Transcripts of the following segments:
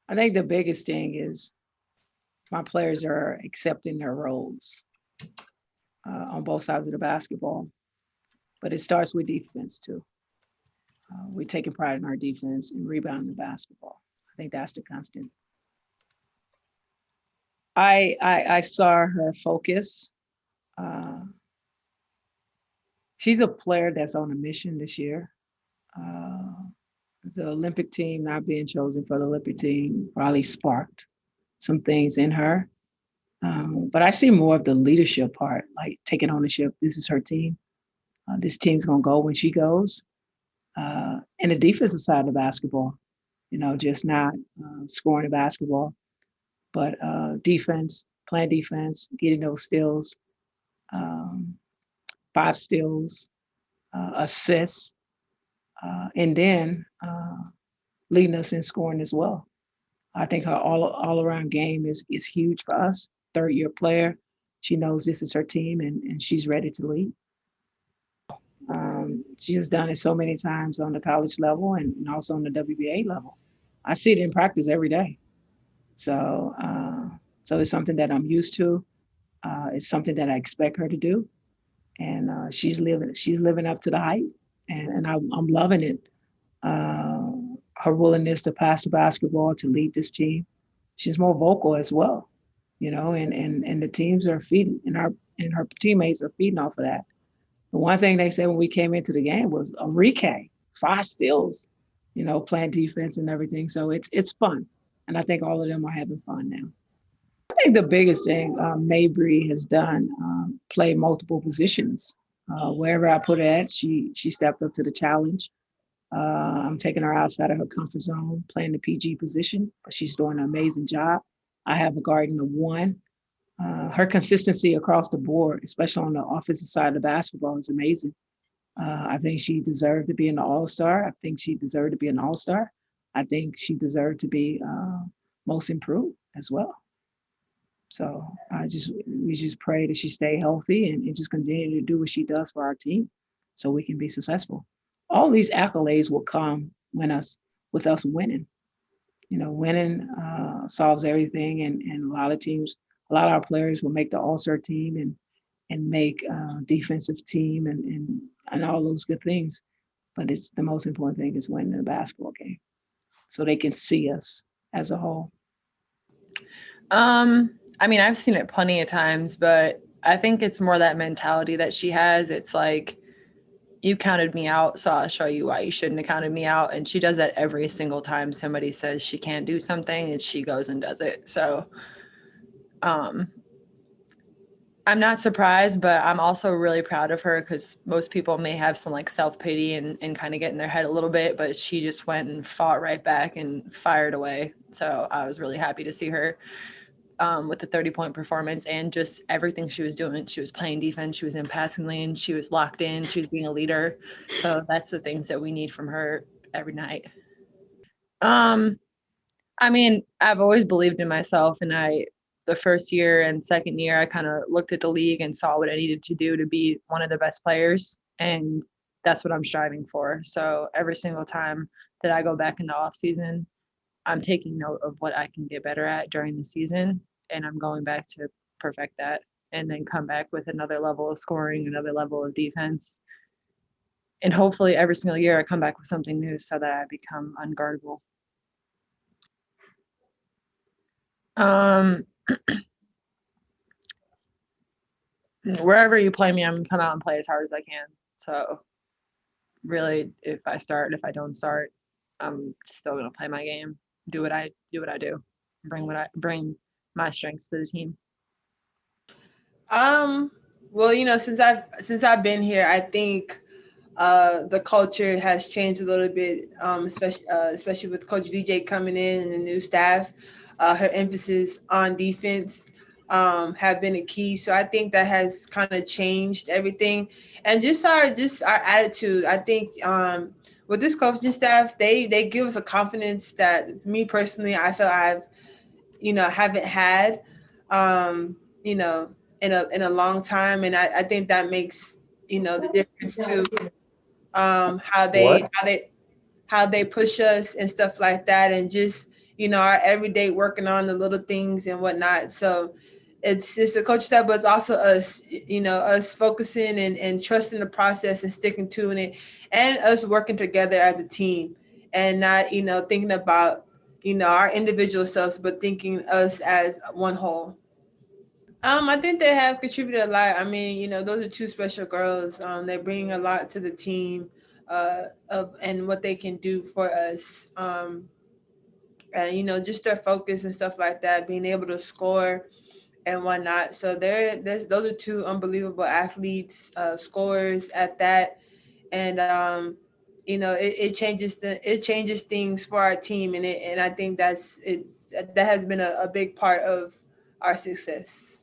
I think the biggest thing is my players are accepting their roles on both sides of the basketball, but it starts with defense too. We're taking pride in our defense and rebounding the basketball. I think that's the constant. I saw her focus. Uh, she's a player that's on a mission this year. Uh, the Olympic team not being chosen for the Olympic team probably sparked some things in her. But I see more of the leadership part, like taking ownership. This is her team. This team's gonna go when she goes. And the defensive side of the basketball, just not scoring the basketball, but defense, playing defense, getting those steals, um, 5 steals, assists, and then leading us in scoring as well. I think her all around game is huge for us. 3rd-year player, she knows this is her team and she's ready to lead. She has done it so many times on the college level and also on the WBA level. I see it in practice every day. So, so it's something that I'm used to. It's something that I expect her to do, and she's living up to the hype, and I'm loving it. Uh, Her willingness to pass the basketball to lead this team. She's more vocal as well, and the teams are feeding, and her teammates are feeding off of that. The one thing they said when we came into the game was Ariek, 5 steals, playing defense and everything. So it's fun, and I think all of them are having fun now. I think the biggest thing Mabrey has done, play multiple positions. Wherever I put her at, she stepped up to the challenge. I'm taking her outside of her comfort zone, playing the PG position, but she's doing an amazing job. I have a guarding of 1. Her consistency across the board, especially on the offensive side of the basketball, is amazing. I think she deserved to be an all-star. I think she deserved to be an all-star. I think she deserved to be most improved as well. So we just pray that she stay healthy and just continue to do what she does for our team, so we can be successful. All these accolades will come with us winning. Winning solves everything, and a lot of our players will make the All-Star team and make defensive team and all those good things. But it's the most important thing is winning the basketball game, so they can see us as a whole. I mean, I've seen it plenty of times, but I think it's more that mentality that she has. It's like, you counted me out, so I'll show you why you shouldn't have counted me out. And she does that every single time somebody says she can't do something, and she goes and does it. So I'm not surprised, but I'm also really proud of her, because most people may have some like self-pity and kind of get in their head a little bit, but she just went and fought right back and fired away. So I was really happy to see her with the 30-point performance and just everything she was doing. She was playing defense. She was in passing lane. She was locked in. She was being a leader. So that's the things that we need from her every night. I mean, I've always believed in myself, and the first year and second year, I kind of looked at the league and saw what I needed to do to be one of the best players. And that's what I'm striving for. So every single time that I go back in the off season, I'm taking note of what I can get better at during the season, and I'm going back to perfect that, and then come back with another level of scoring, another level of defense. And hopefully every single year I come back with something new so that I become unguardable. Wherever you play me, I'm gonna come out and play as hard as I can. So really, if I start, if I don't start, I'm still gonna play my game, do what I do, bring my strengths to the team. Well, since I've been here, I think the culture has changed a little bit, especially with Coach DJ coming in and the new staff. Her emphasis on defense have been a key. So I think that has kind of changed everything, and just our attitude. I think with this coaching staff, they give us a confidence that me personally, I feel I've haven't had, you know, in a long time, and I think that makes the difference too. How they What? how they how they push us and stuff like that, and just our everyday working on the little things and whatnot. So it's the coach staff, but it's also us, us focusing and trusting the process and sticking to it, and us working together as a team, and not, thinking about, our individual selves, but thinking us as one whole. I think they have contributed a lot. I mean, those are two special girls. They bring a lot to the team, and what they can do for us. And just their focus and stuff like that, being able to score and whatnot. So those are two unbelievable athletes, scorers at that, and it changes things for our team, and I think that's it. That has been a big part of our success.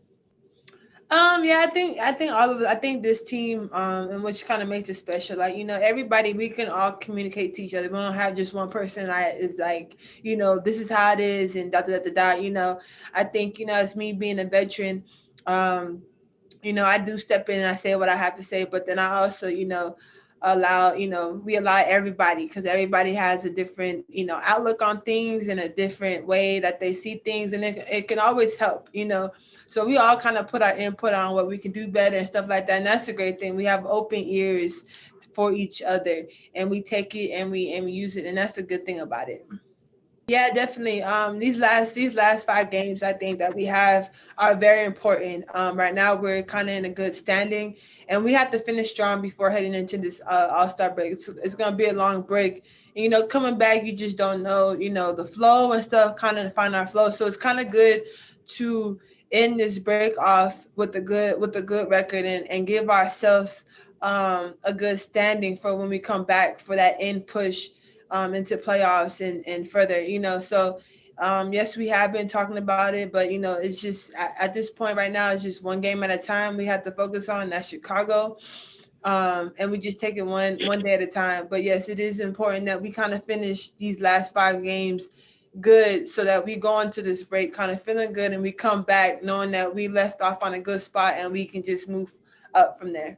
Yeah, I think all of it. I think this team, and which kind of makes it special. Like, everybody, we can all communicate to each other. We don't have just one person that is like, this is how it is, and da da da da. I think, it's me being a veteran. Um, I do step in and I say what I have to say, but then I also, we allow everybody, because everybody has a different, outlook on things and a different way that they see things, and it can always help. So we all kind of put our input on what we can do better and stuff like that. And that's a great thing. We have open ears for each other, and we take it and we use it. And that's a good thing about it. Yeah, definitely. These last 5 games, I think that we have are very important. Right now, we're kind of in a good standing, and we have to finish strong before heading into this All-Star break. It's going to be a long break. And, coming back, you just don't know, the flow and stuff. Kind of find our flow. So it's kind of good to end this break off with a good record, and give ourselves a good standing for when we come back for that end push into playoffs and further, So, yes, we have been talking about it, but, it's just at this point right now, it's just one game at a time we have to focus on. That's Chicago. And we just take it one day at a time. But yes, it is important that we kind of finish these last 5 games good, so that we go into this break kind of feeling good, and we come back knowing that we left off on a good spot, and we can just move up from there.